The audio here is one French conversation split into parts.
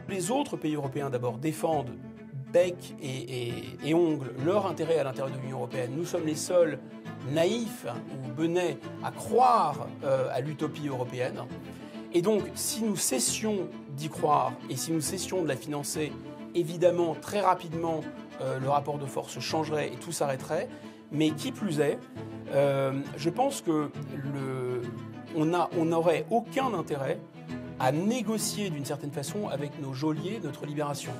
Les autres pays européens d'abord défendent bec et ongles leur intérêt à l'intérieur de l'Union européenne. Nous sommes les seuls naïfs ou benets à croire à l'utopie européenne. Et donc, si nous cessions d'y croire et si nous cessions de la financer, évidemment, très rapidement, le rapport de force changerait et tout s'arrêterait. Mais qui plus est, je pense que on n'aurait aucun intérêt à négocier d'une certaine façon avec nos geôliers notre libération.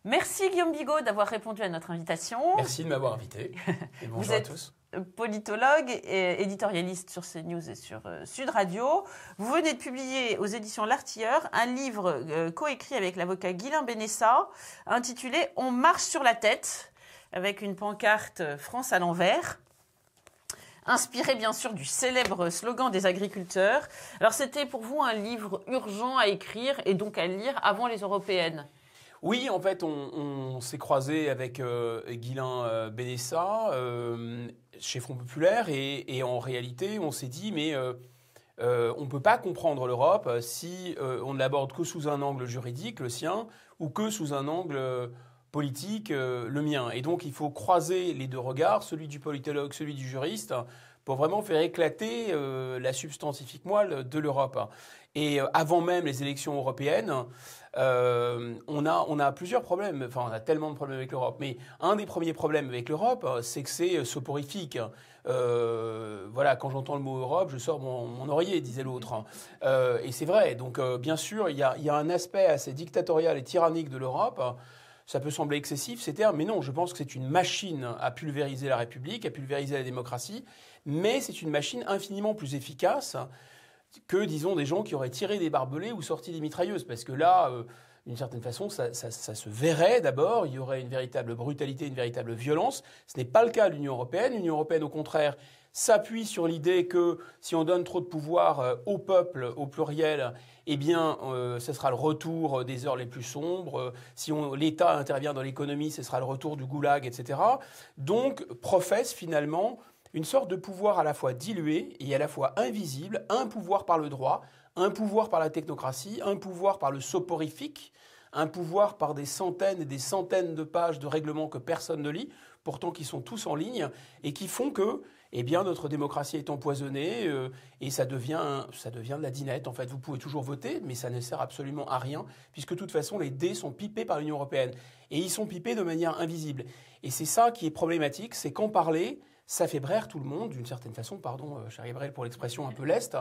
Merci Guillaume Bigot d'avoir répondu à notre invitation. Merci de m'avoir invité. Et bonjour à tous. Politologue et éditorialiste sur CNews et sur Sud Radio. Vous venez de publier aux éditions L'Artilleur un livre coécrit avec l'avocat Guilain Benessa intitulé « On marche sur la tête » avec une pancarte « France à l'envers ». Inspiré bien sûr du célèbre slogan des agriculteurs. Alors c'était pour vous un livre urgent à écrire et donc à lire avant les européennes. Oui, en fait, on s'est croisé avec Guilain Benessa chez Front Populaire et en réalité, on s'est dit, mais on ne peut pas comprendre l'Europe si on ne l'aborde que sous un angle juridique, le sien, ou que sous un angle politique, le mien. Et donc, il faut croiser les deux regards, celui du politologue, celui du juriste, pour vraiment faire éclater la substantifique moelle de l'Europe. Et avant même les élections européennes, on a plusieurs problèmes. Enfin, on a tellement de problèmes avec l'Europe. Mais un des premiers problèmes avec l'Europe, c'est que c'est soporifique. Voilà, quand j'entends le mot Europe, je sors mon oreiller, disait l'autre. Et c'est vrai. Donc, bien sûr, il y a un aspect assez dictatorial et tyrannique de l'Europe. Ça peut sembler excessif, ces termes, mais non, je pense que c'est une machine à pulvériser la République, à pulvériser la démocratie, mais c'est une machine infiniment plus efficace que, disons, des gens qui auraient tiré des barbelés ou sorti des mitrailleuses. Parce que là, d'une certaine façon, ça se verrait d'abord, il y aurait une véritable brutalité, une véritable violence. Ce n'est pas le cas de l'Union européenne. L'Union européenne, au contraire, s'appuie sur l'idée que si on donne trop de pouvoir au peuple, au pluriel, eh bien, ce sera le retour des heures les plus sombres. Si l'État intervient dans l'économie, ce sera le retour du goulag, etc. Donc, professe finalement une sorte de pouvoir à la fois dilué et à la fois invisible, un pouvoir par le droit, un pouvoir par la technocratie, un pouvoir par le soporifique, un pouvoir par des centaines et des centaines de pages de règlements que personne ne lit, pourtant qui sont tous en ligne, et qui font que eh bien, notre démocratie est empoisonnée et ça devient de la dinette. En fait, vous pouvez toujours voter, mais ça ne sert absolument à rien, puisque de toute façon, les dés sont pipés par l'Union européenne. Et ils sont pipés de manière invisible. Et c'est ça qui est problématique, c'est qu'en parler, ça fait braire tout le monde, d'une certaine façon, pardon, cher Gabriel, pour l'expression un peu leste,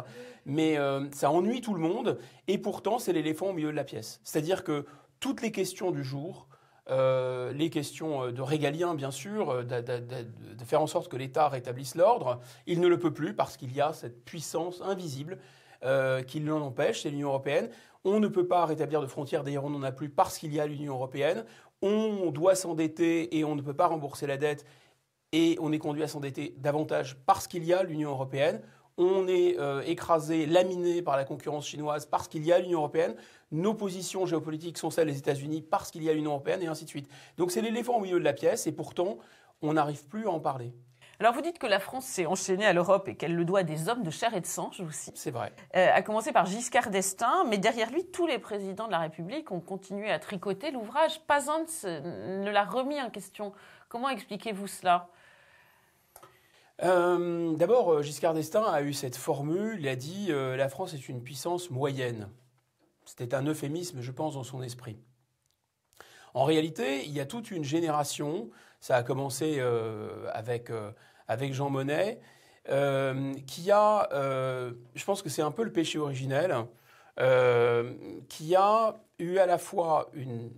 mais ça ennuie tout le monde, et pourtant, c'est l'éléphant au milieu de la pièce. C'est-à-dire que toutes les questions du jour, les questions de régalien, bien sûr, de faire en sorte que l'État rétablisse l'ordre, il ne le peut plus parce qu'il y a cette puissance invisible qui l'en empêche, c'est l'Union européenne. On ne peut pas rétablir de frontières, d'ailleurs on n'en a plus parce qu'il y a l'Union européenne. On doit s'endetter et on ne peut pas rembourser la dette et on est conduit à s'endetter davantage parce qu'il y a l'Union européenne. On est écrasé, laminé par la concurrence chinoise parce qu'il y a l'Union européenne. Nos positions géopolitiques sont celles des États-Unis parce qu'il y a l'Union européenne et ainsi de suite. Donc c'est l'éléphant au milieu de la pièce et pourtant on n'arrive plus à en parler. Alors vous dites que la France s'est enchaînée à l'Europe et qu'elle le doit à des hommes de chair et de sang, je vous cite. C'est vrai. À commencer par Giscard d'Estaing, mais derrière lui, tous les présidents de la République ont continué à tricoter l'ouvrage. Pas un ne l'a remis en question. Comment expliquez-vous cela ? D'abord, Giscard d'Estaing a eu cette formule, il a dit la France est une puissance moyenne. C'était un euphémisme, je pense, dans son esprit. En réalité, il y a toute une génération, ça a commencé avec Jean Monnet, qui a, je pense que c'est un peu le péché originel, qui a eu à la fois une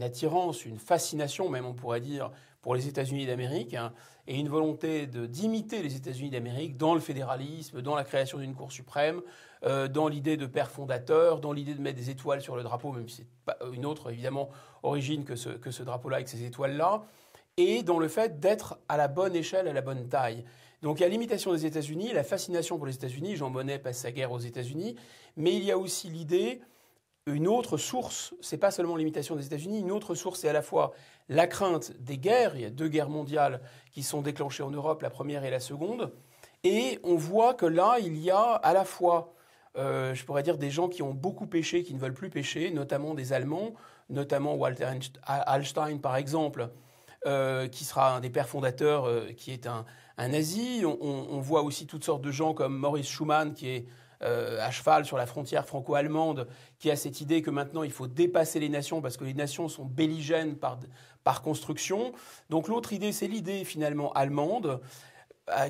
attirance, une fascination même on pourrait dire, pour les États-Unis d'Amérique, hein, et une volonté d'imiter les États-Unis d'Amérique dans le fédéralisme, dans la création d'une Cour suprême, dans l'idée de père fondateur, dans l'idée de mettre des étoiles sur le drapeau, même si c'est pas une autre, évidemment, origine que ce drapeau-là avec ces étoiles-là, et dans le fait d'être à la bonne échelle, à la bonne taille. Donc il y a l'imitation des États-Unis, la fascination pour les États-Unis. Jean Monnet passe sa guerre aux États-Unis, mais il y a aussi l'idée, une autre source, c'est pas seulement l'imitation des États-Unis, une autre source, c'est à la fois la crainte des guerres. Il y a 2 guerres mondiales qui sont déclenchées en Europe, la première et la seconde, et on voit que là, il y a à la fois, je pourrais dire, des gens qui ont beaucoup péché, qui ne veulent plus pécher, notamment des Allemands, notamment Walter Hallstein par exemple, qui sera un des pères fondateurs, qui est un nazi. On voit aussi toutes sortes de gens comme Maurice Schumann, qui est à cheval sur la frontière franco-allemande, qui a cette idée que maintenant il faut dépasser les nations parce que les nations sont belligènes par construction. Donc l'autre idée, c'est l'idée finalement allemande,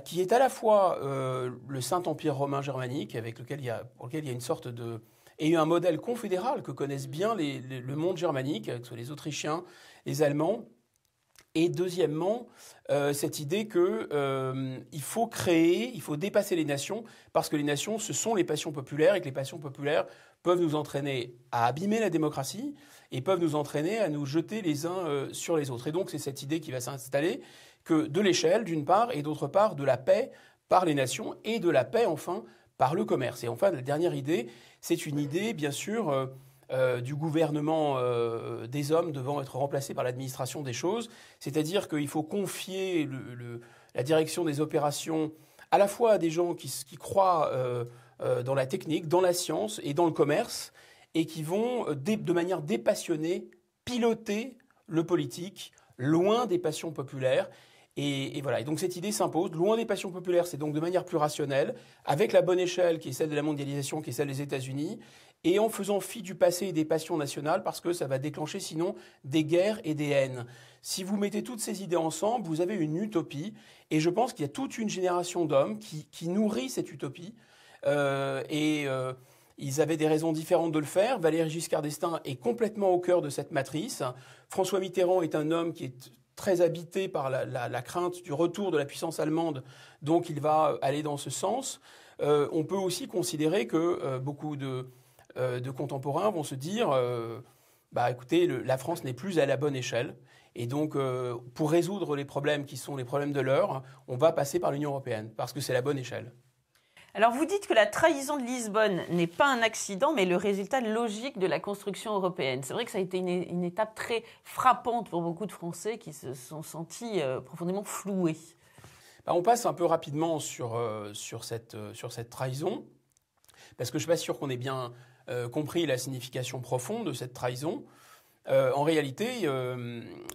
qui est à la fois le Saint-Empire romain germanique, pour lequel il y a une sorte de... et un modèle confédéral que connaissent bien le monde germanique, avec les Autrichiens, les Allemands. Et deuxièmement, cette idée qu'il faut créer, il faut dépasser les nations, parce que les nations, ce sont les passions populaires, et que les passions populaires peuvent nous entraîner à abîmer la démocratie, et peuvent nous entraîner à nous jeter les uns sur les autres. Et donc c'est cette idée qui va s'installer, que de l'échelle, d'une part, et d'autre part, de la paix par les nations, et de la paix, enfin, par le commerce. Et enfin, la dernière idée, c'est une idée, bien sûr... du gouvernement des hommes devant être remplacé par l'administration des choses. C'est-à-dire qu'il faut confier la direction des opérations à la fois à des gens qui croient dans la technique, dans la science et dans le commerce, et qui vont, de manière dépassionnée, piloter le politique loin des passions populaires. Et voilà. Et donc cette idée s'impose, loin des passions populaires, c'est donc de manière plus rationnelle, avec la bonne échelle qui est celle de la mondialisation, qui est celle des États-Unis, et en faisant fi du passé et des passions nationales, parce que ça va déclencher sinon des guerres et des haines. Si vous mettez toutes ces idées ensemble, vous avez une utopie, et je pense qu'il y a toute une génération d'hommes qui nourrit cette utopie, ils avaient des raisons différentes de le faire. Valéry Giscard d'Estaing est complètement au cœur de cette matrice. François Mitterrand est un homme qui est très habité par la crainte du retour de la puissance allemande, donc il va aller dans ce sens. On peut aussi considérer que beaucoup de contemporains vont se dire écoutez, la France n'est plus à la bonne échelle. Et donc, pour résoudre les problèmes qui sont les problèmes de l'heure, on va passer par l'Union européenne, parce que c'est la bonne échelle. Alors, vous dites que la trahison de Lisbonne n'est pas un accident, mais le résultat logique de la construction européenne. C'est vrai que ça a été une étape très frappante pour beaucoup de Français qui se sont sentis profondément floués. On passe un peu rapidement sur cette trahison, parce que je ne suis pas sûr qu'on ait bien compris la signification profonde de cette trahison. En réalité,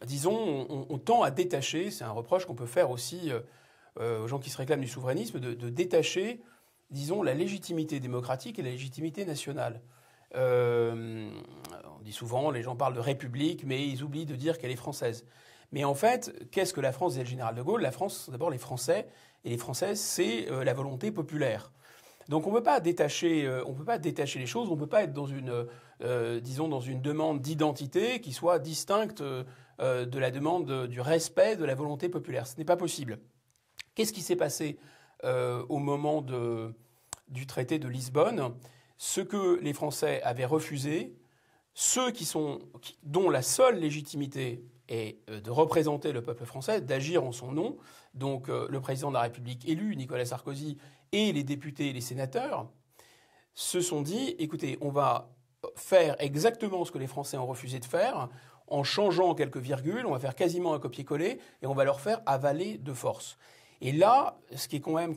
disons, on tend à détacher, c'est un reproche qu'on peut faire aussi aux gens qui se réclament du souverainisme, de détacher, disons, la légitimité démocratique et la légitimité nationale. On dit souvent, les gens parlent de république, mais ils oublient de dire qu'elle est française. Mais en fait, qu'est-ce que la France, disait le général de Gaulle? La France, d'abord les Français, et les Françaises, c'est la volonté populaire. Donc on ne peut pas détacher les choses, on ne peut pas être dans une demande d'identité qui soit distincte de la demande du respect de la volonté populaire. Ce n'est pas possible. Qu'est-ce qui s'est passé au moment du traité de Lisbonne? Ce que les Français avaient refusé, ceux dont la seule légitimité est de représenter le peuple français, d'agir en son nom, donc le président de la République élu, Nicolas Sarkozy, et les députés et les sénateurs, se sont dit, écoutez, on va faire exactement ce que les Français ont refusé de faire, en changeant quelques virgules, on va faire quasiment un copier-coller, et on va leur faire avaler de force. Et là, ce qui est quand même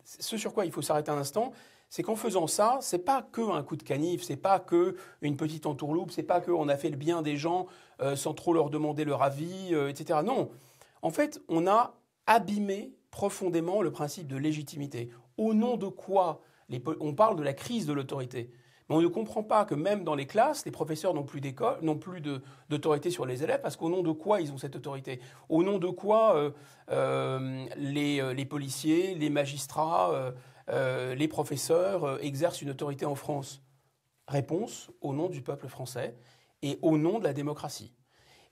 ce sur quoi il faut s'arrêter un instant, c'est qu'en faisant ça, c'est pas que un coup de canif, c'est pas que une petite entourloupe, c'est pas qu'on a fait le bien des gens sans trop leur demander leur avis, etc. Non. En fait, on a abîmé profondément le principe de légitimité. Au nom de quoi on parle de la crise de l'autorité. Mais on ne comprend pas que même dans les classes, les professeurs n'ont plus d'autorité sur les élèves, parce qu'au nom de quoi ils ont cette autorité? Au nom de quoi les policiers, les magistrats, les professeurs exercent une autorité en France? Réponse, au nom du peuple français et au nom de la démocratie.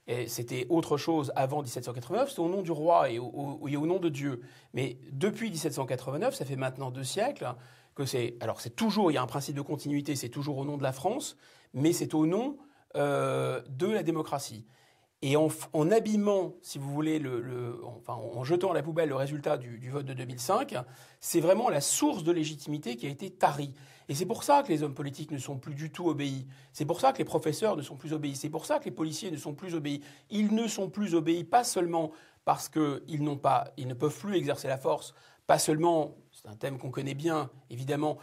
Et c'était autre chose avant 1789, c'était au nom du roi et au nom de Dieu. Mais depuis 1789, ça fait maintenant 2 siècles, que c'est... Alors c'est toujours, il y a un principe de continuité, c'est toujours au nom de la France, mais c'est au nom de la démocratie. Et en abîmant, si vous voulez, en jetant à la poubelle le résultat du vote de 2005, c'est vraiment la source de légitimité qui a été tarie. Et c'est pour ça que les hommes politiques ne sont plus du tout obéis. C'est pour ça que les professeurs ne sont plus obéis. C'est pour ça que les policiers ne sont plus obéis. Ils ne sont plus obéis pas seulement parce qu'ils ne peuvent plus exercer la force, pas seulement, c'est un thème qu'on connaît bien, évidemment,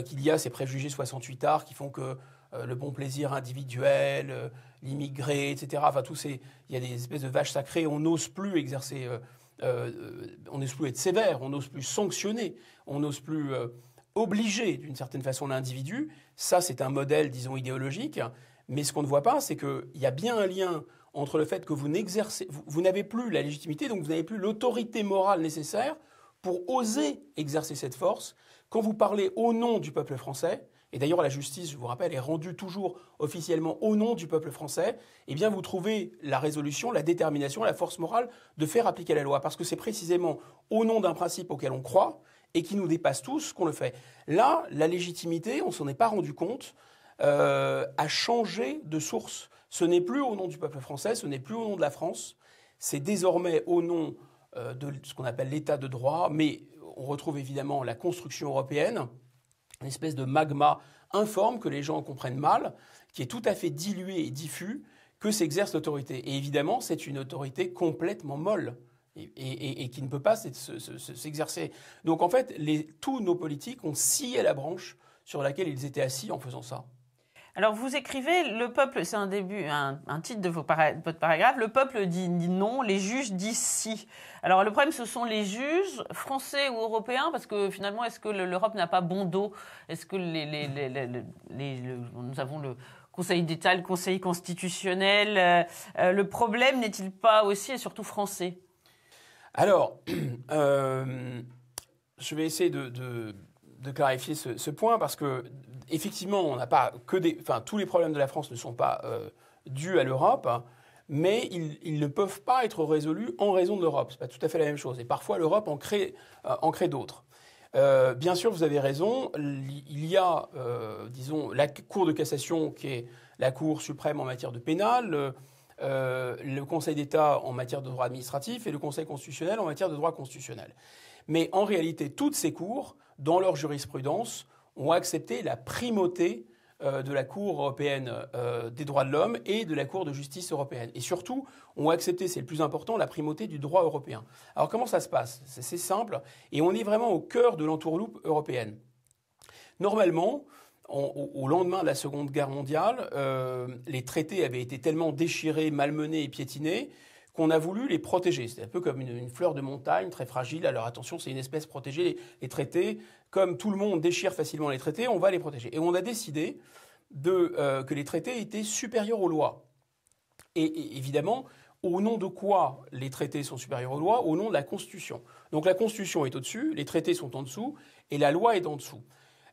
qu'il y a ces préjugés 68 arts qui font que le bon plaisir individuel, l'immigré, etc. Enfin, il y a des espèces de vaches sacrées. On n'ose plus exercer, on n'ose plus être sévère, on n'ose plus sanctionner, on n'ose plus obliger d'une certaine façon l'individu. Ça, c'est un modèle, disons, idéologique. Mais ce qu'on ne voit pas, c'est qu'il y a bien un lien entre le fait que vous n'avez plus la légitimité, donc vous n'avez plus l'autorité morale nécessaire pour oser exercer cette force. Quand vous parlez au nom du peuple français, et d'ailleurs la justice, je vous rappelle, est rendue toujours officiellement au nom du peuple français, eh bien vous trouvez la résolution, la détermination, la force morale de faire appliquer la loi. Parce que c'est précisément au nom d'un principe auquel on croit et qui nous dépasse tous qu'on le fait. Là, la légitimité, on ne s'en est pas rendu compte, a changé de source. Ce n'est plus au nom du peuple français, ce n'est plus au nom de la France, c'est désormais au nom de ce qu'on appelle l'état de droit, mais on retrouve évidemment la construction européenne, une espèce de magma informe que les gens comprennent mal, qui est tout à fait dilué et diffus, que s'exerce l'autorité. Et évidemment, c'est une autorité complètement molle et qui ne peut pas s'exercer. Donc en fait, tous nos politiques ont scié la branche sur laquelle ils étaient assis en faisant ça. Alors vous écrivez, le peuple, c'est un titre de votre paragraphe, le peuple dit non, les juges disent si. Alors le problème, ce sont les juges, français ou européens, parce que finalement, est-ce que l'Europe n'a pas bon dos? Est-ce que nous avons le Conseil d'État, le Conseil constitutionnel, le problème n'est-il pas aussi et surtout français? Alors, je vais essayer de clarifier ce point parce que effectivement, on n'a pas tous les problèmes de la France ne sont pas dus à l'Europe, mais ils ne peuvent pas être résolus en raison de l'Europe. C'est pas tout à fait la même chose. Et parfois, l'Europe en crée d'autres. Bien sûr, vous avez raison. Il y a, disons, la Cour de cassation qui est la Cour suprême en matière de pénal. Le Conseil d'État en matière de droit administratif et le Conseil constitutionnel en matière de droit constitutionnel. Mais en réalité, toutes ces cours, dans leur jurisprudence, ont accepté la primauté de la Cour européenne des droits de l'homme et de la Cour de justice européenne. Et surtout, ont accepté, c'est le plus important, la primauté du droit européen. Alors comment ça se passe? C'est simple, et on est vraiment au cœur de l'entourloupe européenne. Normalement, au lendemain de la Seconde Guerre mondiale, les traités avaient été tellement déchirés, malmenés et piétinés qu'on a voulu les protéger. C'est un peu comme une fleur de montagne, très fragile. Alors attention, c'est une espèce protégée. Les traités, comme tout le monde déchire facilement les traités, on va les protéger. Et on a décidé que les traités étaient supérieurs aux lois. Et évidemment, au nom de quoi les traités sont supérieurs aux lois? Au nom de la Constitution. Donc la Constitution est au-dessus, les traités sont en dessous, et la loi est en dessous.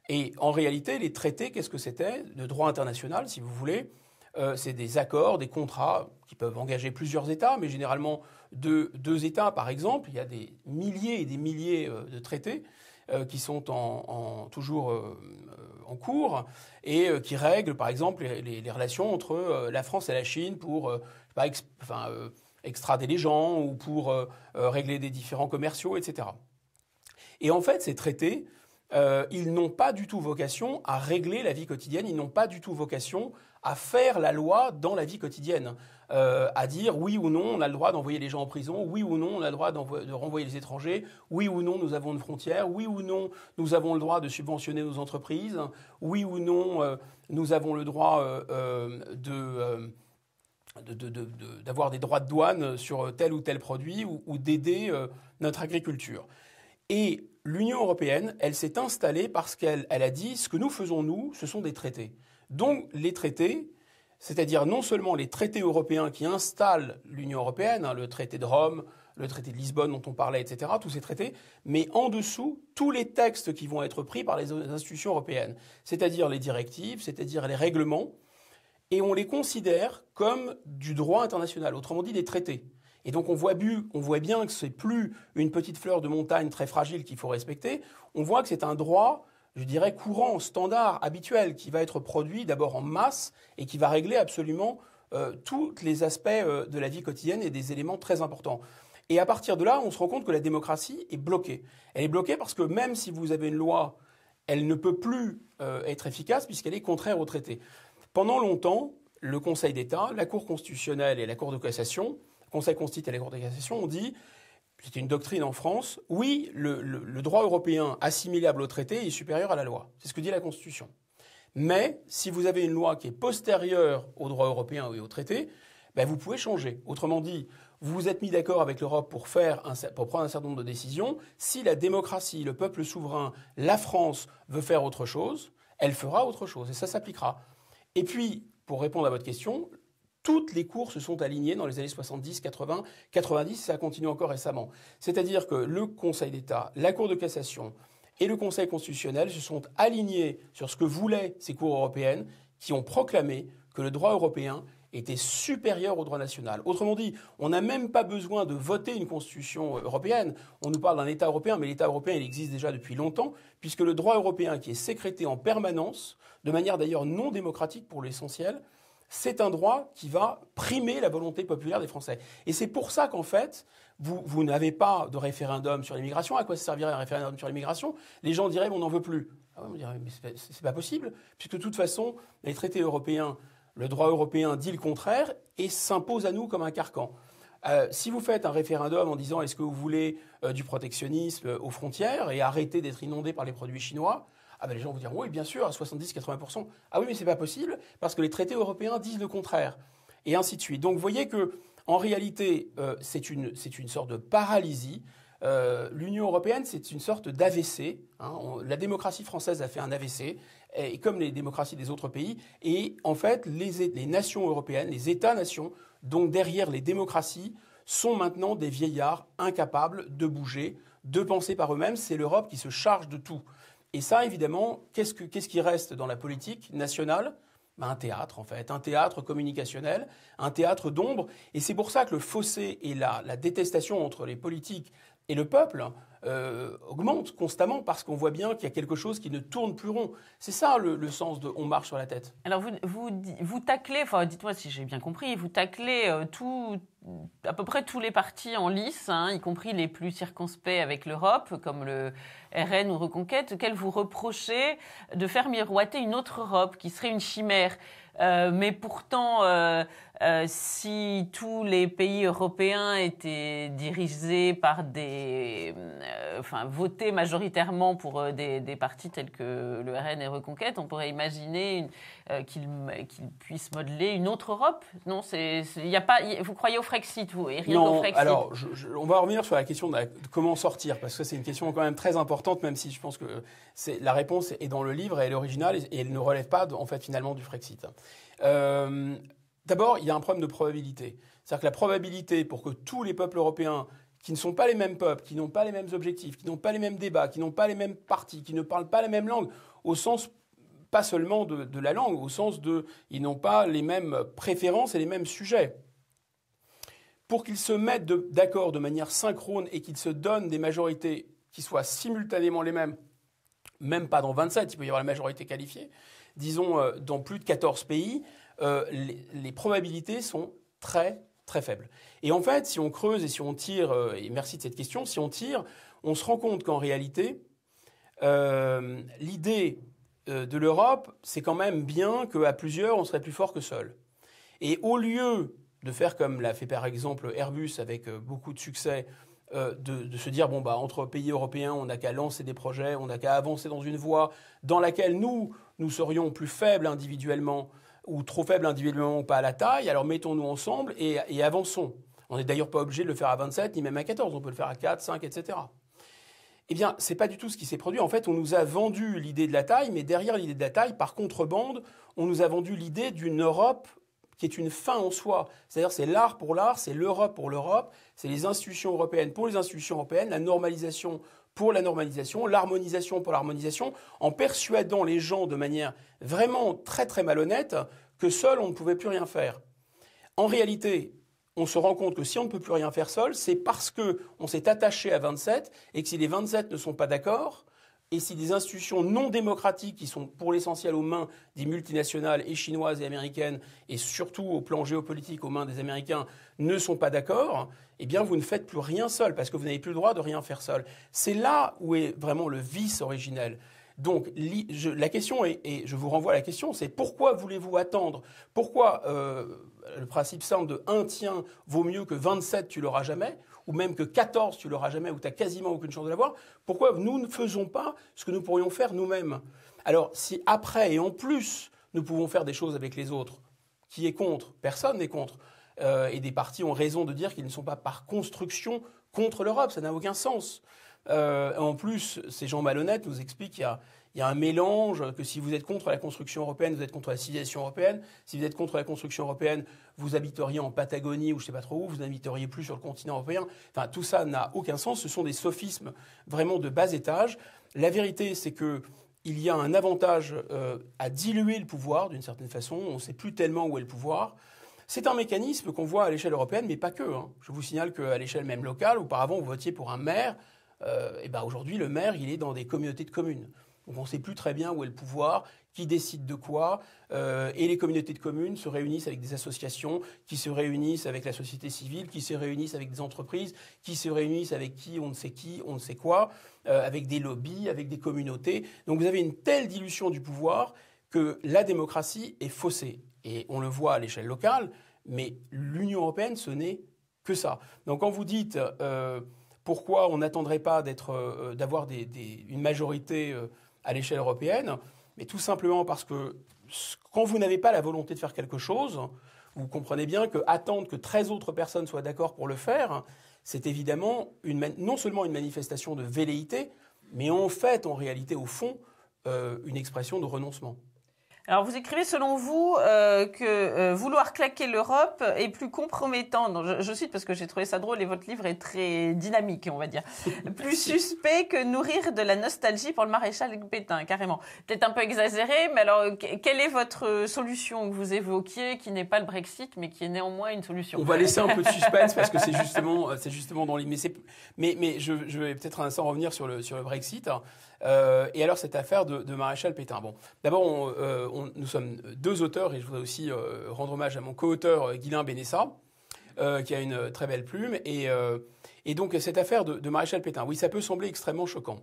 Et en réalité, les traités, qu'est-ce que c'était? De droit international, si vous voulez. C'est des accords, des contrats qui peuvent engager plusieurs États, mais généralement deux États, par exemple. Il y a des milliers et des milliers de traités qui sont toujours en cours et qui règlent, par exemple, les relations entre la France et la Chine pour extrader les gens ou pour régler des différends commerciaux, etc. Et en fait, ces traités, ils n'ont pas du tout vocation à régler la vie quotidienne, ils n'ont pas du tout vocation à faire la loi dans la vie quotidienne, à dire oui ou non on a le droit d'envoyer les gens en prison, oui ou non on a le droit de renvoyer les étrangers, oui ou non nous avons une frontière, oui ou non nous avons le droit de subventionner nos entreprises, oui ou non nous avons le droit d'avoir des droits de douane sur tel ou tel produit ou d'aider notre agriculture. Et l'Union européenne, elle s'est installée parce qu'elle a dit ce que nous faisons, nous, ce sont des traités. Donc les traités, c'est-à-dire non seulement les traités européens qui installent l'Union européenne, le traité de Rome, le traité de Lisbonne dont on parlait, etc., tous ces traités, mais en dessous, tous les textes qui vont être pris par les institutions européennes, c'est-à-dire les directives, c'est-à-dire les règlements. et on les considère comme du droit international, autrement dit des traités. Et donc on voit bien que c'est plus une petite fleur de montagne très fragile qu'il faut respecter, on voit que c'est un droit, je dirais, courant, standard, habituel, qui va être produit d'abord en masse et qui va régler absolument tous les aspects de la vie quotidienne et des éléments très importants. Et à partir de là, on se rend compte que la démocratie est bloquée. Elle est bloquée parce que même si vous avez une loi, elle ne peut plus être efficace puisqu'elle est contraire au traité. Pendant longtemps, le Conseil d'État, la Cour constitutionnelle et la Cour de cassation, le Conseil constitutionnel et la Cour de cassation ont dit, c'était une doctrine en France, oui, le droit européen assimilable au traité est supérieur à la loi. C'est ce que dit la Constitution. Mais si vous avez une loi qui est postérieure au droit européen et au traité, ben vous pouvez changer. Autrement dit, vous vous êtes mis d'accord avec l'Europe pour prendre un certain nombre de décisions. Si la démocratie, le peuple souverain, la France veut faire autre chose, elle fera autre chose et ça s'appliquera. Et puis, pour répondre à votre question, toutes les cours se sont alignées dans les années 70, 80, 90, ça a continué encore récemment. C'est-à-dire que le Conseil d'État, la Cour de cassation et le Conseil constitutionnel se sont alignés sur ce que voulaient ces cours européennes qui ont proclamé que le droit européen était supérieur au droit national. Autrement dit, on n'a même pas besoin de voter une constitution européenne. On nous parle d'un État européen, mais l'État européen, il existe déjà depuis longtemps, puisque le droit européen qui est sécrété en permanence, de manière d'ailleurs non démocratique pour l'essentiel, c'est un droit qui va primer la volonté populaire des Français. Et c'est pour ça qu'en fait, vous n'avez pas de référendum sur l'immigration. À quoi ça servirait un référendum sur l'immigration? Les gens diraient, on n'en veut plus. Ah ouais, on dirait, mais c'est pas possible, puisque de toute façon, les traités européens, le droit européen dit le contraire et s'impose à nous comme un carcan. Si vous faites un référendum en disant est-ce que vous voulez du protectionnisme aux frontières et arrêter d'être inondé par les produits chinois, ah ben les gens vous diront oui, bien sûr, à 70-80%. Ah oui, mais c'est pas possible parce que les traités européens disent le contraire. Et ainsi de suite. Donc vous voyez que en réalité, c'est une sorte de paralysie. L'Union européenne, c'est une sorte d'AVC. La démocratie française a fait un AVC, et comme les démocraties des autres pays. Et en fait, les nations européennes, les États-nations, donc derrière les démocraties, sont maintenant des vieillards incapables de bouger, de penser par eux-mêmes. C'est l'Europe qui se charge de tout. Et ça, évidemment, qu'est-ce qui reste dans la politique nationale? Un théâtre, en fait, un théâtre communicationnel, un théâtre d'ombre. Et c'est pour ça que le fossé et la détestation entre les politiques et le peuple augmente constamment, parce qu'on voit bien qu'il y a quelque chose qui ne tourne plus rond. C'est ça le sens de « on marche sur la tête ». Alors vous taclez, enfin dites-moi si j'ai bien compris, vous taclez à peu près tous les partis en lice, y compris les plus circonspects avec l'Europe, comme le RN ou Reconquête, auxquels vous reprochez de faire miroiter une autre Europe qui serait une chimère. Mais pourtant, si tous les pays européens étaient dirigés par votés majoritairement pour des partis tels que le RN et Reconquête, on pourrait imaginer qu'ils puissent modeler une autre Europe. Non, vous croyez au Frexit, vous, et rien qu'au Frexit. Alors, on va revenir sur la question de comment sortir, parce que c'est une question quand même très importante, même si je pense que la réponse est dans le livre, elle est originale et elle ne relève pas, en fait, finalement, du Frexit. D'abord, il y a un problème de probabilité. C'est-à-dire que la probabilité pour que tous les peuples européens, qui ne sont pas les mêmes peuples, qui n'ont pas les mêmes objectifs, qui n'ont pas les mêmes débats, qui n'ont pas les mêmes partis, qui ne parlent pas la même langue, au sens pas seulement de la langue, au sens ils n'ont pas les mêmes préférences et les mêmes sujets. Pour qu'ils se mettent d'accord de manière synchrone et qu'ils se donnent des majorités qui soient simultanément les mêmes, même pas dans 27, il peut y avoir la majorité qualifiée, disons dans plus de 14 pays, les probabilités sont très, très faibles. Et en fait, si on creuse et si on tire, et merci de cette question, si on tire, on se rend compte qu'en réalité, l'idée de l'Europe, c'est quand même bien qu'à plusieurs, on serait plus fort que seul. Et au lieu de faire comme l'a fait par exemple Airbus avec beaucoup de succès, de se dire, entre pays européens, on n'a qu'à lancer des projets, on n'a qu'à avancer dans une voie dans laquelle nous serions plus faibles individuellement, ou trop faibles individuellement ou pas à la taille, alors mettons-nous ensemble et avançons. On n'est d'ailleurs pas obligé de le faire à 27, ni même à 14, on peut le faire à 4, 5, etc. Eh bien, c'est pas du tout ce qui s'est produit. En fait, on nous a vendu l'idée de la taille, mais derrière l'idée de la taille, par contrebande, on nous a vendu l'idée d'une Europe qui est une fin en soi. C'est-à-dire, c'est l'art pour l'art, c'est l'Europe pour l'Europe, c'est les institutions européennes pour les institutions européennes, la normalisation pour la normalisation, l'harmonisation pour l'harmonisation, en persuadant les gens de manière vraiment très très malhonnête que seul on ne pouvait plus rien faire. En réalité, on se rend compte que si on ne peut plus rien faire seul, c'est parce qu'on s'est attaché à 27 et que si les 27 ne sont pas d'accord, et si des institutions non démocratiques qui sont pour l'essentiel aux mains des multinationales et chinoises et américaines, et surtout au plan géopolitique aux mains des Américains, ne sont pas d'accord, eh bien vous ne faites plus rien seul, parce que vous n'avez plus le droit de rien faire seul. C'est là où est vraiment le vice originel. Donc la question est, et je vous renvoie à la question, c'est pourquoi voulez-vous attendre? Pourquoi le principe simple de 1 tien vaut mieux que 27 tu l'auras jamais, ou même que 14 tu l'auras jamais, ou tu n'as quasiment aucune chance de l'avoir, pourquoi nous ne faisons pas ce que nous pourrions faire nous-mêmes? Alors si après et en plus nous pouvons faire des choses avec les autres, qui est contre? Personne n'est contre. Et des partis ont raison de dire qu'ils ne sont pas par construction contre l'Europe, ça n'a aucun sens. En plus, ces gens malhonnêtes nous expliquent qu'il y a un mélange, que si vous êtes contre la construction européenne, vous êtes contre la civilisation européenne. Si vous êtes contre la construction européenne, vous habiteriez en Patagonie ou je ne sais pas trop où, vous n'habiteriez plus sur le continent européen. Enfin, tout ça n'a aucun sens. Ce sont des sophismes vraiment de bas étage. La vérité, c'est qu'il y a un avantage à diluer le pouvoir d'une certaine façon. On ne sait plus tellement où est le pouvoir. C'est un mécanisme qu'on voit à l'échelle européenne, mais pas que. Je vous signale qu'à l'échelle même locale, auparavant, vous votiez pour un maire. Et ben aujourd'hui, le maire, il est dans des communautés de communes. Donc on ne sait plus très bien où est le pouvoir, qui décide de quoi. Et les communautés de communes se réunissent avec des associations, qui se réunissent avec la société civile, qui se réunissent avec des entreprises, qui se réunissent avec qui, on ne sait quoi, avec des lobbies, avec des communautés. Donc vous avez une telle dilution du pouvoir que la démocratie est faussée. Et on le voit à l'échelle locale, mais l'Union européenne, ce n'est que ça. Donc quand vous dites... pourquoi on n'attendrait pas d'avoir une majorité à l'échelle européenne? Mais tout simplement parce que quand vous n'avez pas la volonté de faire quelque chose, vous comprenez bien qu'attendre que 13 autres personnes soient d'accord pour le faire, c'est évidemment non seulement une manifestation de velléité, mais en fait, en réalité, au fond, une expression de renoncement. Alors, vous écrivez, selon vous, que vouloir claquer l'Europe est plus compromettant. Donc, je cite parce que j'ai trouvé ça drôle et votre livre est très dynamique, on va dire. Plus suspect que nourrir de la nostalgie pour le maréchal Pétain, carrément. Peut-être un peu exagéré, mais alors, quelle est votre solution que vous évoquiez, qui n'est pas le Brexit, mais qui est néanmoins une solution? On va laisser un peu de suspense parce que c'est justement dans les... Mais je vais peut-être sans revenir sur le Brexit. Et alors, cette affaire de maréchal Pétain. Bon, d'abord, nous sommes deux auteurs et je voudrais aussi rendre hommage à mon co-auteur Guilain Benessa, qui a une très belle plume. Et donc, cette affaire de maréchal Pétain, oui, ça peut sembler extrêmement choquant.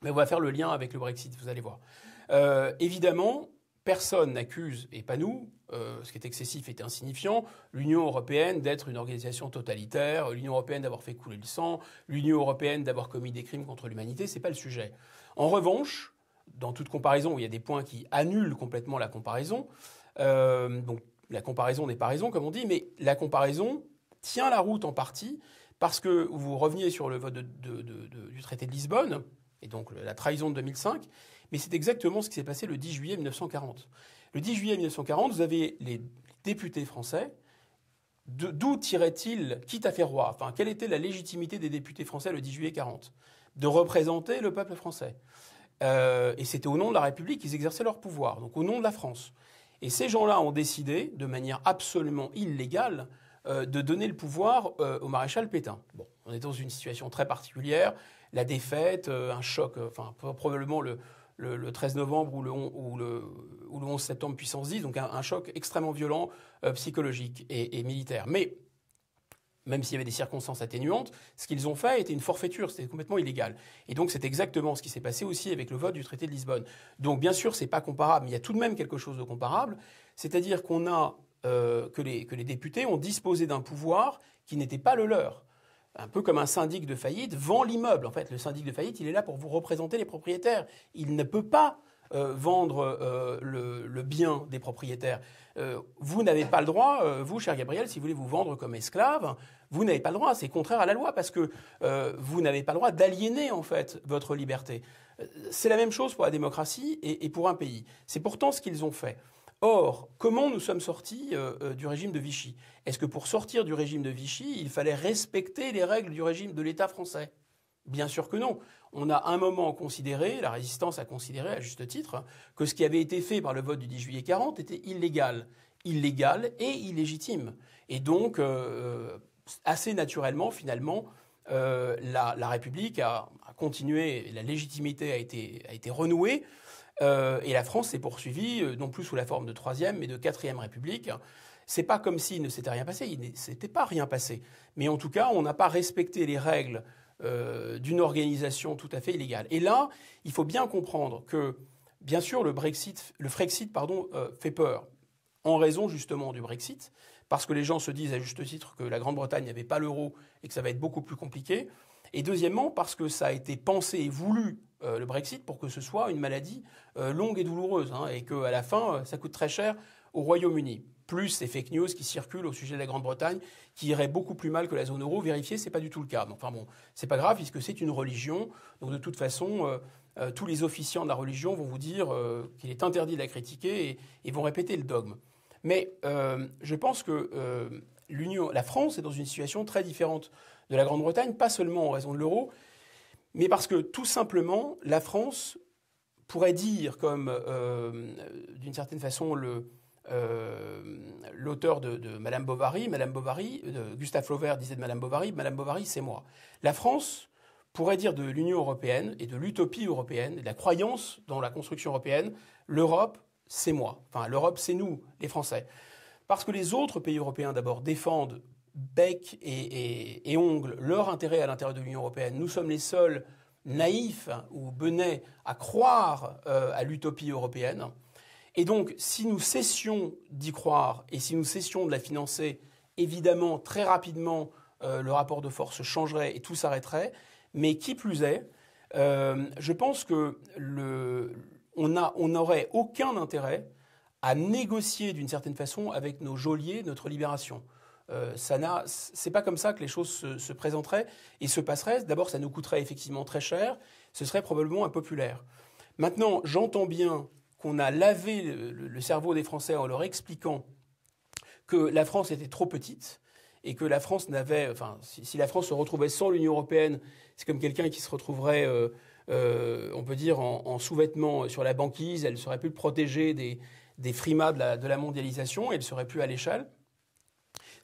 Mais on va faire le lien avec le Brexit, vous allez voir. Évidemment, personne n'accuse, et pas nous, ce qui est excessif est insignifiant, l'Union européenne d'être une organisation totalitaire, l'Union européenne d'avoir fait couler le sang, l'Union européenne d'avoir commis des crimes contre l'humanité, c'est pas le sujet. En revanche, dans toute comparaison, où il y a des points qui annulent complètement la comparaison, donc la comparaison n'est pas raison, comme on dit, mais la comparaison tient la route en partie parce que vous reveniez sur le vote du traité de Lisbonne, et donc la trahison de 2005, mais c'est exactement ce qui s'est passé le 10 juillet 1940. Le 10 juillet 1940, vous avez les députés français. D'où tiraient-ils, quitte à faire roi, enfin, quelle était la légitimité des députés français le 10 juillet 40? De représenter le peuple français. Et c'était au nom de la République qu'ils exerçaient leur pouvoir, donc au nom de la France. Et ces gens-là ont décidé, de manière absolument illégale, de donner le pouvoir au maréchal Pétain. Bon, on est dans une situation très particulière, la défaite, un choc, enfin probablement le 13 novembre ou le 11 septembre puissance 10, donc un choc extrêmement violent, psychologique et militaire. Mais même s'il y avait des circonstances atténuantes, ce qu'ils ont fait était une forfaiture, c'était complètement illégal. Et donc c'est exactement ce qui s'est passé aussi avec le vote du traité de Lisbonne. Donc bien sûr, c'est pas comparable, mais il y a tout de même quelque chose de comparable, c'est-à-dire qu'on a que les députés ont disposé d'un pouvoir qui n'était pas le leur. Un peu comme un syndic de faillite vend l'immeuble. En fait, le syndic de faillite, il est là pour vous représenter les propriétaires. Il ne peut pas vendre le bien des propriétaires. Vous n'avez pas le droit, vous, cher Gabriel, si vous voulez vous vendre comme esclave, vous n'avez pas le droit. C'est contraire à la loi parce que vous n'avez pas le droit d'aliéner, en fait, votre liberté. C'est la même chose pour la démocratie et pour un pays. C'est pourtant ce qu'ils ont fait. Or, comment nous sommes sortis du régime de Vichy? Est-ce que pour sortir du régime de Vichy, il fallait respecter les règles du régime de l'État français? Bien sûr que non. On a un moment considéré, la résistance a considéré à juste titre, que ce qui avait été fait par le vote du 10 juillet 40 était illégal. Illégal et illégitime. Et donc, assez naturellement, finalement, la République a continué, la légitimité a été renouée, et la France s'est poursuivie, non plus sous la forme de Troisième, mais de Quatrième République. C'est pas comme s'il ne s'était rien passé, il ne s'était pas rien passé. Mais en tout cas, on n'a pas respecté les règles d'une organisation tout à fait illégale. Et là, il faut bien comprendre que, bien sûr, le Frexit fait peur, en raison justement du Brexit, parce que les gens se disent à juste titre que la Grande-Bretagne n'avait pas l'euro et que ça va être beaucoup plus compliqué. Et deuxièmement, parce que ça a été pensé et voulu, le Brexit, pour que ce soit une maladie longue et douloureuse, hein, et qu'à la fin, ça coûte très cher au Royaume-Uni. Plus ces fake news qui circulent au sujet de la Grande-Bretagne, qui irait beaucoup plus mal que la zone euro. Vérifier, c'est pas du tout le cas. Enfin bon, c'est pas grave, puisque c'est une religion. Donc de toute façon, tous les officiants de la religion vont vous dire qu'il est interdit de la critiquer et vont répéter le dogme. Mais je pense que la France est dans une situation très différente de la Grande-Bretagne, pas seulement en raison de l'euro, mais parce que tout simplement, la France pourrait dire, comme d'une certaine façon l'auteur de Madame Bovary, Gustave Flaubert disait de Madame Bovary, c'est moi. La France pourrait dire de l'Union européenne et de l'utopie européenne, et de la croyance dans la construction européenne, l'Europe, c'est moi. Enfin, l'Europe, c'est nous, les Français. Parce que les autres pays européens, d'abord, défendent bec et ongles leur intérêt à l'intérieur de l'Union européenne. Nous sommes les seuls naïfs ou benets à croire à l'utopie européenne. Et donc, si nous cessions d'y croire et si nous cessions de la financer, évidemment, très rapidement, le rapport de force changerait et tout s'arrêterait. Mais qui plus est, je pense que on n'aurait aucun intérêt à négocier d'une certaine façon avec nos geôliers notre libération. C'est pas comme ça que les choses se présenteraient et se passeraient. D'abord, ça nous coûterait effectivement très cher. Ce serait probablement impopulaire. Maintenant, j'entends bien qu'on a lavé le cerveau des Français en leur expliquant que la France était trop petite et que la France n'avait... Enfin, si la France se retrouvait sans l'Union européenne, c'est comme quelqu'un qui se retrouverait, on peut dire, en sous-vêtements sur la banquise. Elle ne serait plus protégée des frimas de la mondialisation. Elle ne serait plus à l'échelle.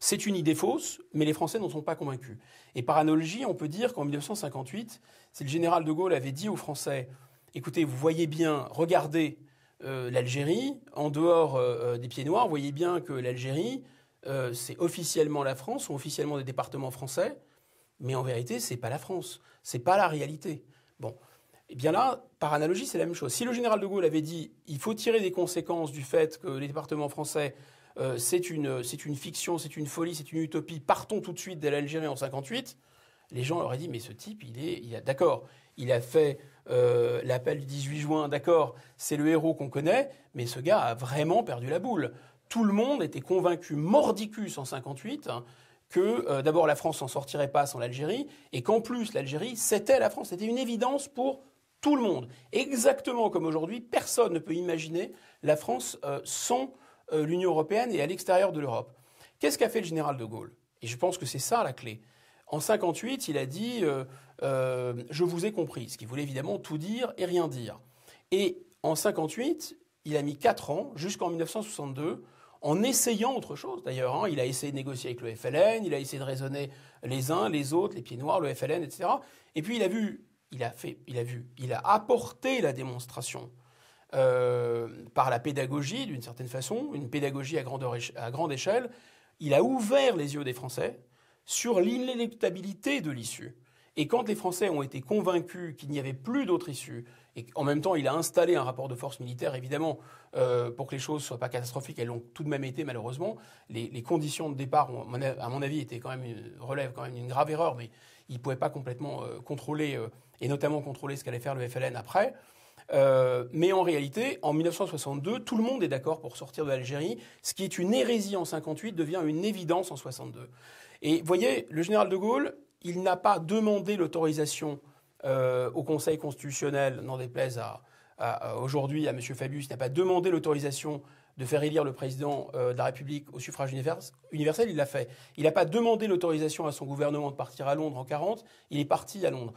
C'est une idée fausse, mais les Français n'en sont pas convaincus. Et par analogie, on peut dire qu'en 1958, si le général de Gaulle avait dit aux Français « Écoutez, vous voyez bien, regardez l'Algérie, en dehors des pieds noirs, vous voyez bien que l'Algérie, c'est officiellement la France, sont officiellement des départements français, mais en vérité, c'est pas la France, c'est pas la réalité. » Bon, et bien là, par analogie, c'est la même chose. Si le général de Gaulle avait dit « Il faut tirer des conséquences du fait que les départements français c'est une fiction, c'est une folie, c'est une utopie. Partons tout de suite de l'Algérie en 58. » Les gens auraient dit, mais ce type, d'accord, il a fait l'appel du 18 juin, d'accord, c'est le héros qu'on connaît, mais ce gars a vraiment perdu la boule. Tout le monde était convaincu, mordicus en 58, hein, que d'abord la France s'en sortirait pas sans l'Algérie, et qu'en plus l'Algérie, c'était la France. C'était une évidence pour tout le monde. Exactement comme aujourd'hui, personne ne peut imaginer la France sans l'Union européenne et à l'extérieur de l'Europe. Qu'est-ce qu'a fait le général de Gaulle? Et je pense que c'est ça la clé. En 58, il a dit je vous ai compris, ce qui voulait évidemment tout dire et rien dire. Et en 58, il a mis 4 ans, jusqu'en 1962, en essayant autre chose d'ailleurs. Hein. Il a essayé de négocier avec le FLN, il a essayé de raisonner les uns, les autres, les pieds noirs, le FLN, etc. Et puis il a apporté la démonstration. Par la pédagogie, d'une certaine façon, une pédagogie à grande échelle, il a ouvert les yeux des Français sur l'inéluctabilité de l'issue. Et quand les Français ont été convaincus qu'il n'y avait plus d'autre issue, et en même temps il a installé un rapport de force militaire, évidemment, pour que les choses ne soient pas catastrophiques, elles l'ont tout de même été malheureusement, les conditions de départ, à mon avis, relèvent quand même d'une grave erreur, mais il ne pouvait pas complètement contrôler, et notamment contrôler ce qu'allait faire le FLN après. Mais en réalité, en 1962, tout le monde est d'accord pour sortir de l'Algérie. Ce qui est une hérésie en 58 devient une évidence en 62. Et vous voyez, le général de Gaulle, il n'a pas demandé l'autorisation au Conseil constitutionnel, n'en déplaise aujourd'hui à M. Fabius, il n'a pas demandé l'autorisation de faire élire le président de la République au suffrage universel, il l'a fait. Il n'a pas demandé l'autorisation à son gouvernement de partir à Londres en 40, il est parti à Londres.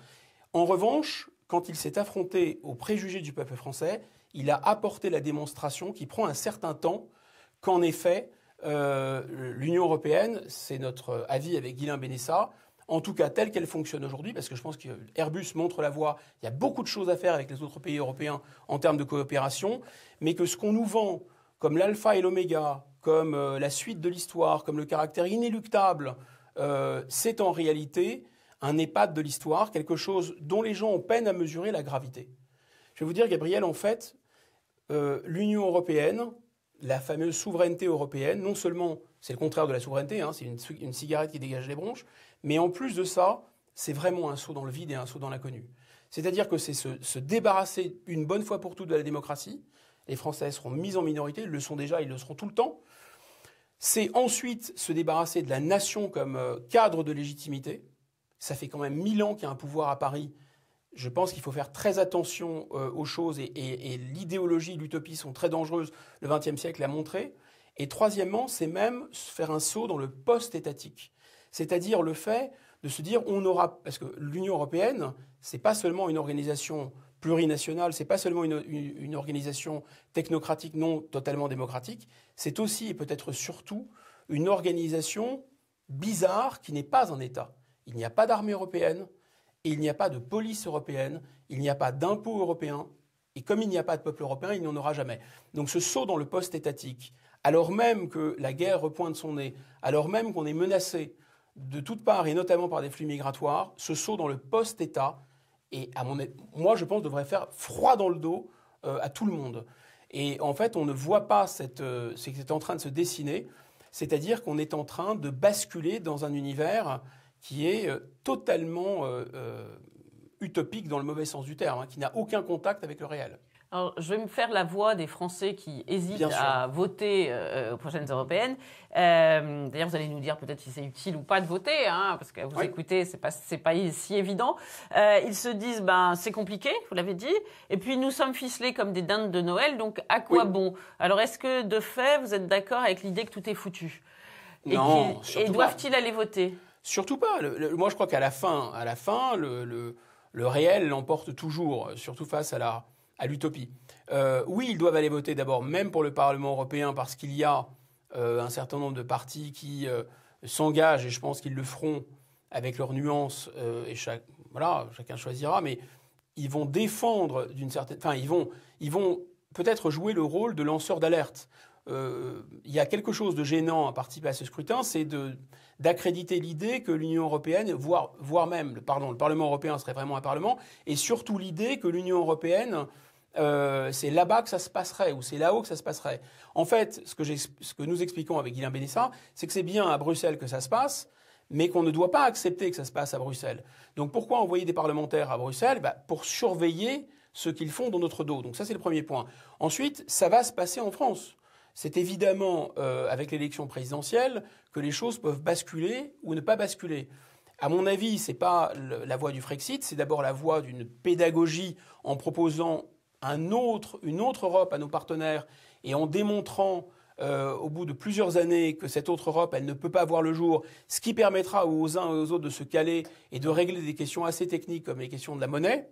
En revanche, quand il s'est affronté aux préjugés du peuple français, il a apporté la démonstration qui prend un certain temps qu'en effet, l'Union européenne, c'est notre avis avec Guilain Benessa, en tout cas telle qu'elle fonctionne aujourd'hui, parce que je pense qu'Airbus montre la voie, il y a beaucoup de choses à faire avec les autres pays européens en termes de coopération, mais que ce qu'on nous vend comme l'alpha et l'oméga, comme la suite de l'histoire, comme le caractère inéluctable, c'est en réalité un EHPAD de l'histoire, quelque chose dont les gens ont peine à mesurer la gravité. Je vais vous dire, Gabriel, en fait, l'Union européenne, la fameuse souveraineté européenne, non seulement c'est le contraire de la souveraineté, hein, c'est une cigarette qui dégage les bronches, mais en plus de ça, c'est vraiment un saut dans le vide et un saut dans l'inconnu. C'est-à-dire que c'est se débarrasser une bonne fois pour toutes de la démocratie. Les Français seront mis en minorité, ils le sont déjà, ils le seront tout le temps. C'est ensuite se débarrasser de la nation comme cadre de légitimité. Ça fait quand même 1000 ans qu'il y a un pouvoir à Paris. Je pense qu'il faut faire très attention aux choses et l'idéologie et l'utopie sont très dangereuses. Le XXe siècle l'a montré. Et troisièmement, c'est même faire un saut dans le post-étatique. C'est-à-dire le fait de se dire, on aura... Parce que l'Union européenne, c'est pas seulement une organisation plurinationale, c'est pas seulement une organisation technocratique non totalement démocratique, c'est aussi et peut-être surtout une organisation bizarre qui n'est pas un État. Il n'y a pas d'armée européenne, et il n'y a pas de police européenne, il n'y a pas d'impôt européen, et comme il n'y a pas de peuple européen, il n'y en aura jamais. Donc ce saut dans le post-étatique, alors même que la guerre repointe son nez, alors même qu'on est menacé de toutes parts, et notamment par des flux migratoires, ce saut dans le post-État, et moi je pense devrait faire froid dans le dos à tout le monde. Et en fait, on ne voit pas ce qui est en train de se dessiner, c'est-à-dire qu'on est en train de basculer dans un univers qui est totalement utopique dans le mauvais sens du terme, hein, qui n'a aucun contact avec le réel. Alors, je vais me faire la voix des Français qui hésitent à voter aux prochaines européennes. D'ailleurs, vous allez nous dire peut-être si c'est utile ou pas de voter, hein, parce que vous écoutez, c'est pas si évident. Ils se disent, c'est compliqué, vous l'avez dit, et puis nous sommes ficelés comme des dindes de Noël, donc à quoi bon? Alors, est-ce que de fait, vous êtes d'accord avec l'idée que tout est foutu? Non, et doivent-ils aller voter? Surtout pas. Moi, je crois qu'à la fin, le réel l'emporte toujours, surtout face à l'utopie. Oui, ils doivent aller voter d'abord, même pour le Parlement européen, parce qu'il y a un certain nombre de partis qui s'engagent, et je pense qu'ils le feront avec leurs nuances, et chacun choisira, mais ils vont défendre d'une certaine... Enfin, ils vont peut-être jouer le rôle de lanceur d'alerte. Il y a quelque chose de gênant à participer à ce scrutin, c'est d'accréditer l'idée que l'Union européenne, voire même, le Parlement européen serait vraiment un parlement, et surtout l'idée que l'Union européenne, c'est là-bas que ça se passerait, ou c'est là-haut que ça se passerait. En fait, ce que nous expliquons avec Guilain Benessa, c'est que c'est bien à Bruxelles que ça se passe, mais qu'on ne doit pas accepter que ça se passe à Bruxelles. Donc pourquoi envoyer des parlementaires à Bruxelles? Pour surveiller ce qu'ils font dans notre dos. Donc ça, c'est le premier point. Ensuite, ça va se passer en France. C'est évidemment avec l'élection présidentielle que les choses peuvent basculer ou ne pas basculer. À mon avis, ce n'est pas la voie du Frexit, c'est d'abord la voie d'une pédagogie en proposant une autre Europe à nos partenaires et en démontrant au bout de plusieurs années que cette autre Europe, elle ne peut pas voir le jour, ce qui permettra aux uns et aux autres de se caler et de régler des questions assez techniques comme les questions de la monnaie.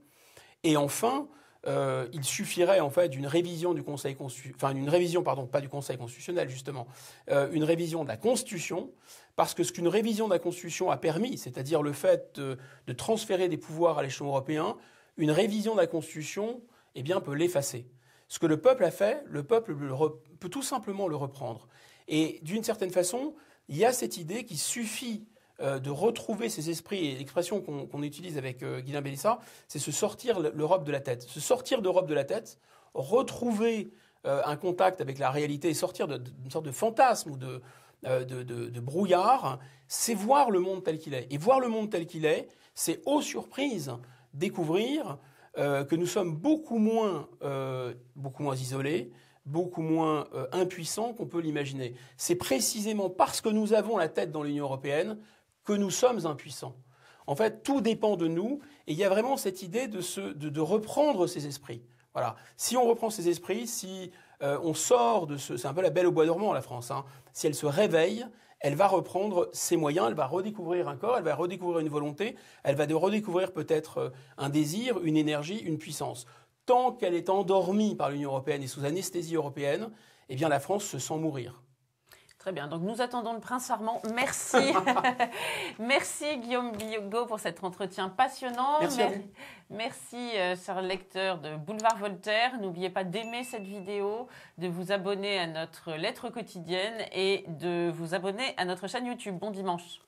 Et enfin, il suffirait en fait d'une révision du Conseil constitutionnel, enfin une révision, pardon, pas du Conseil constitutionnel justement, une révision de la Constitution, parce que ce qu'une révision de la Constitution a permis, c'est-à-dire le fait de transférer des pouvoirs à l'échelon européen, une révision de la Constitution, peut l'effacer. Ce que le peuple a fait, le peuple peut tout simplement le reprendre. Et d'une certaine façon, il y a cette idée qu'il suffit de retrouver ces esprits, et l'expression qu'on utilise avec Guilain Benessa, c'est se sortir l'Europe de la tête. Se sortir d'Europe de la tête, retrouver un contact avec la réalité, sortir d'une sorte de fantasme ou de brouillard, c'est voir le monde tel qu'il est. Et voir le monde tel qu'il est, c'est aux surprises découvrir que nous sommes beaucoup moins isolés, beaucoup moins impuissants qu'on peut l'imaginer. C'est précisément parce que nous avons la tête dans l'Union européenne que nous sommes impuissants. En fait, tout dépend de nous, et il y a vraiment cette idée de reprendre ces esprits. Voilà. Si on reprend ces esprits, si on sort de c'est un peu la Belle au bois dormant, la France, hein. Si elle se réveille, elle va reprendre ses moyens, elle va redécouvrir un corps, elle va redécouvrir une volonté, elle va redécouvrir peut-être un désir, une énergie, une puissance. Tant qu'elle est endormie par l'Union européenne et sous anesthésie européenne, eh bien la France se sent mourir. Très bien, donc nous attendons le prince charmant. Merci. Merci Guillaume Bigot pour cet entretien passionnant. Merci à vous. Merci, chers lecteurs de Boulevard Voltaire. N'oubliez pas d'aimer cette vidéo, de vous abonner à notre lettre quotidienne et de vous abonner à notre chaîne YouTube. Bon dimanche.